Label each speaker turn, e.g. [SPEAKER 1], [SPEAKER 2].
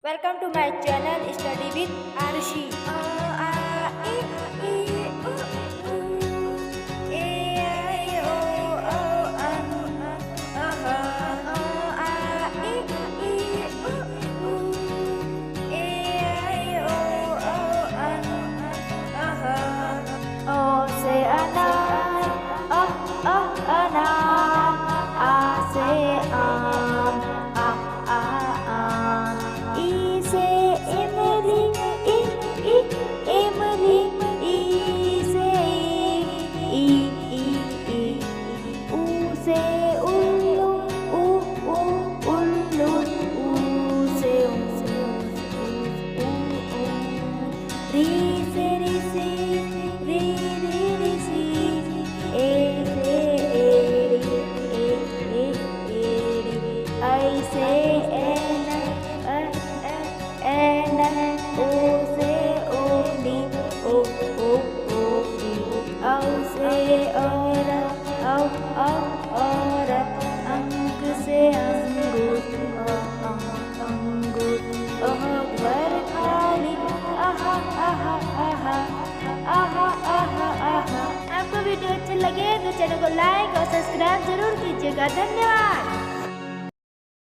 [SPEAKER 1] Welcome to my channel Study with Arshi. O say anan, anan, A say E say Emily, Emily, E say E. U say Ullu, Ullu, U say Ri say Ri, Ri say A say I say N, O say Oli, O, O say Ora, Ora, Ang say Angur, Angur, घर खाली, आहा आहा आहा आहा आहा आहा। आपको video अच्छे लगे तो चैनल को लाइक और सब्सक्राइब जरूर कीजिएगा। धन्यवाद।